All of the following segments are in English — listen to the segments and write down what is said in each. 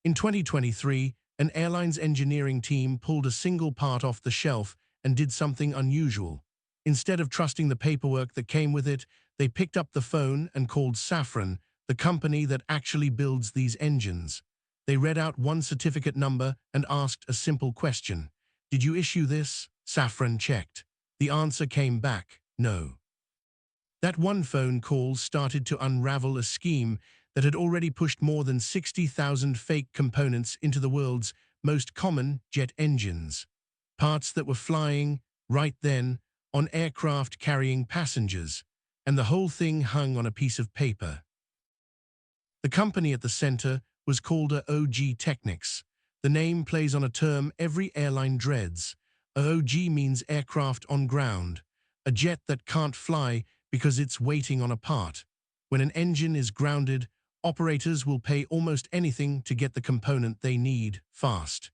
In 2023, an airline's engineering team pulled a single part off the shelf and did something unusual. Instead of trusting the paperwork that came with it, they picked up the phone and called Safran, the company that actually builds these engines. They read out one certificate number and asked a simple question. "Did you issue this?" Safran checked. The answer came back, "No." That one phone call started to unravel a scheme that had already pushed more than 60,000 fake components into the world's most common jet engines. Parts that were flying, right then, on aircraft carrying passengers, and the whole thing hung on a piece of paper. The company at the center was called AOG Technics. The name plays on a term every airline dreads. AOG means aircraft on ground, a jet that can't fly because it's waiting on a part. When an engine is grounded, operators will pay almost anything to get the component they need fast.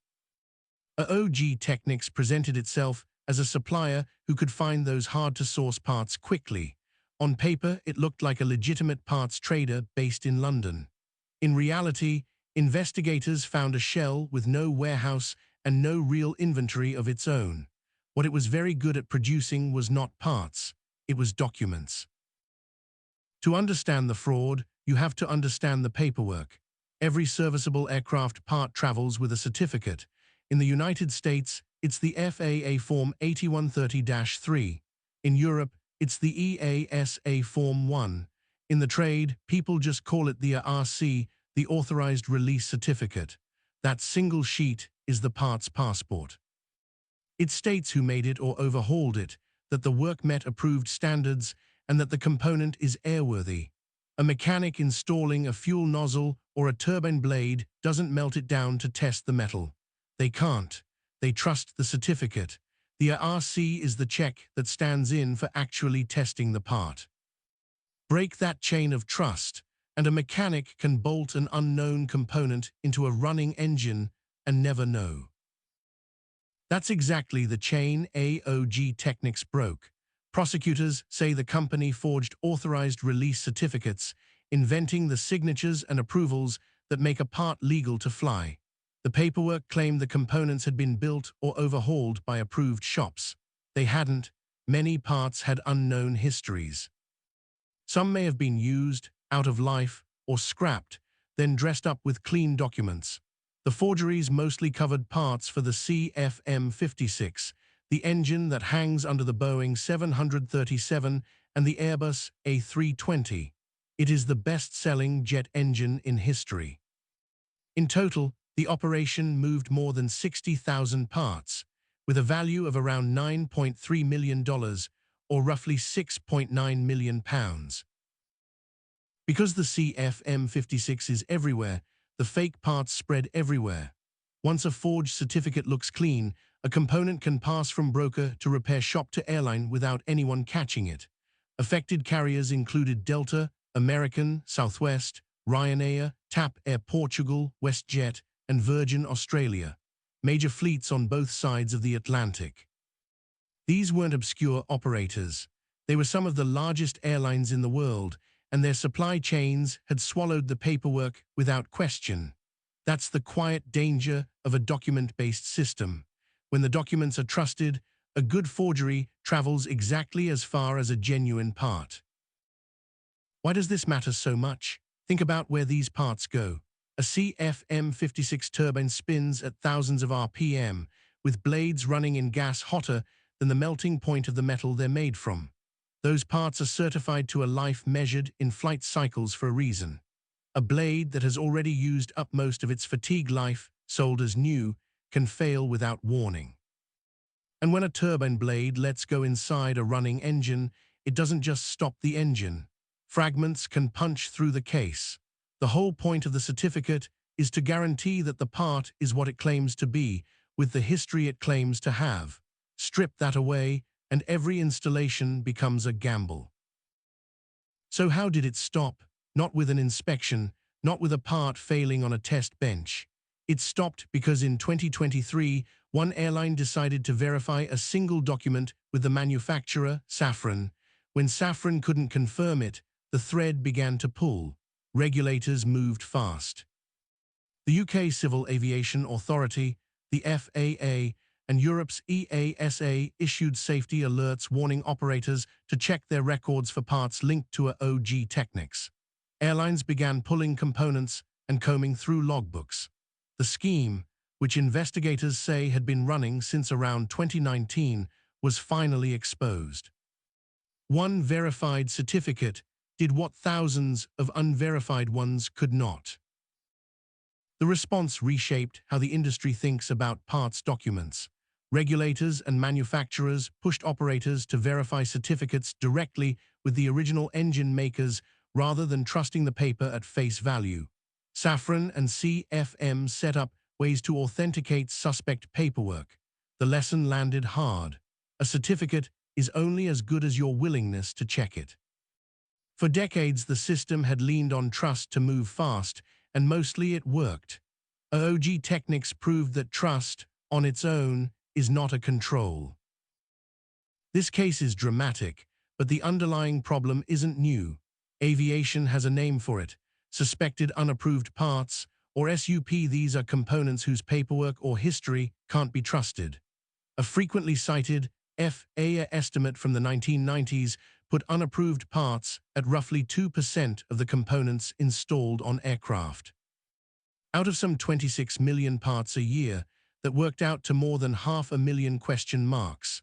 AOG Technics presented itself as a supplier who could find those hard-to-source parts quickly. On paper, it looked like a legitimate parts trader based in London. In reality, investigators found a shell with no warehouse and no real inventory of its own. What it was very good at producing was not parts, it was documents. To understand the fraud, you have to understand the paperwork. Every serviceable aircraft part travels with a certificate. In the United States, it's the FAA Form 8130-3. In Europe, it's the EASA Form One. In the trade, people just call it the RC, the Authorized Release Certificate. That single sheet is the part's passport. It states who made it or overhauled it, that the work met approved standards, and that the component is airworthy. A mechanic installing a fuel nozzle or a turbine blade doesn't melt it down to test the metal. They can't. They trust the certificate. The RC is the check that stands in for actually testing the part. Break that chain of trust, and a mechanic can bolt an unknown component into a running engine and never know. That's exactly the chain AOG Technics broke. Prosecutors say the company forged authorized release certificates, inventing the signatures and approvals that make a part legal to fly. The paperwork claimed the components had been built or overhauled by approved shops. They hadn't. Many parts had unknown histories. Some may have been used, out of life, or scrapped, then dressed up with clean documents. The forgeries mostly covered parts for the CFM56, the engine that hangs under the Boeing 737 and the Airbus A320. It is the best-selling jet engine in history. In total, the operation moved more than 60,000 parts, with a value of around $9.3 million, or roughly £6.9 million. Because the CFM56 is everywhere, the fake parts spread everywhere. Once a forged certificate looks clean, a component can pass from broker to repair shop to airline without anyone catching it. Affected carriers included Delta, American, Southwest, Ryanair, TAP Air Portugal, WestJet and Virgin Australia, major fleets on both sides of the Atlantic. These weren't obscure operators. They were some of the largest airlines in the world, and their supply chains had swallowed the paperwork without question. That's the quiet danger of a document-based system. When the documents are trusted, a good forgery travels exactly as far as a genuine part. Why does this matter so much? Think about where these parts go. A CFM56 turbine spins at thousands of RPM, with blades running in gas hotter than the melting point of the metal they're made from. Those parts are certified to a life measured in flight cycles for a reason. A blade that has already used up most of its fatigue life, sold as new, can fail without warning. And when a turbine blade lets go inside a running engine, it doesn't just stop the engine. Fragments can punch through the case. The whole point of the certificate is to guarantee that the part is what it claims to be, with the history it claims to have. Strip that away, and every installation becomes a gamble. So how did it stop? Not with an inspection, not with a part failing on a test bench. It stopped because in 2023, one airline decided to verify a single document with the manufacturer, Safran. When Safran couldn't confirm it, the thread began to pull. Regulators moved fast. The UK Civil Aviation Authority, the FAA, and Europe's EASA issued safety alerts warning operators to check their records for parts linked to AOG Technics. Airlines began pulling components and combing through logbooks. The scheme, which investigators say had been running since around 2019, was finally exposed. One verified certificate did what thousands of unverified ones could not. The response reshaped how the industry thinks about parts documents. Regulators and manufacturers pushed operators to verify certificates directly with the original engine makers rather than trusting the paper at face value. Safran and CFM set up ways to authenticate suspect paperwork. The lesson landed hard. A certificate is only as good as your willingness to check it. For decades, the system had leaned on trust to move fast, and mostly it worked. AOG Technics proved that trust, on its own, is not a control. This case is dramatic, but the underlying problem isn't new. Aviation has a name for it: suspected unapproved parts, or SUP. These are components whose paperwork or history can't be trusted. A frequently cited FAA estimate from the 1990s put unapproved parts at roughly 2% of the components installed on aircraft. Out of some 26 million parts a year, that worked out to more than 500,000 question marks.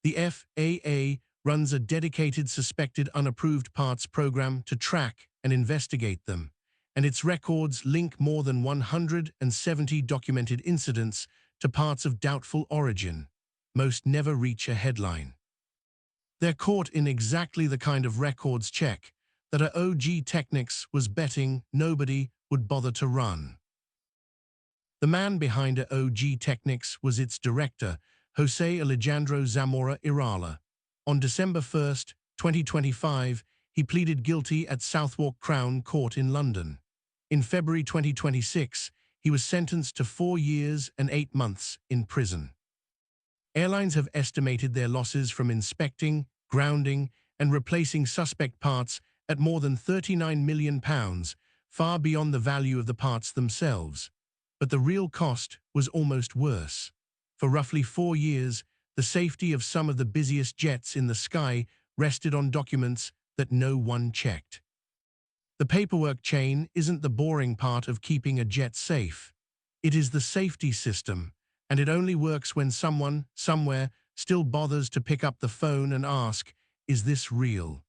The FAA runs a dedicated suspected unapproved parts program to track and investigate them, and its records link more than 170 documented incidents to parts of doubtful origin. Most never reach a headline. They're caught in exactly the kind of records check that AOG Technics was betting nobody would bother to run. The man behind AOG Technics was its director, Jose Alejandro Zamora Yrala. On December 1, 2025, he pleaded guilty at Southwark Crown Court in London. In February 2026, he was sentenced to 4 years and 8 months in prison. Airlines have estimated their losses from inspecting, grounding, and replacing suspect parts at more than £39 million, far beyond the value of the parts themselves. But the real cost was almost worse. For roughly 4 years, the safety of some of the busiest jets in the sky rested on documents that no one checked. The paperwork chain isn't the boring part of keeping a jet safe. It is the safety system, and it only works when someone, somewhere, still bothers to pick up the phone and ask, "Is this real?"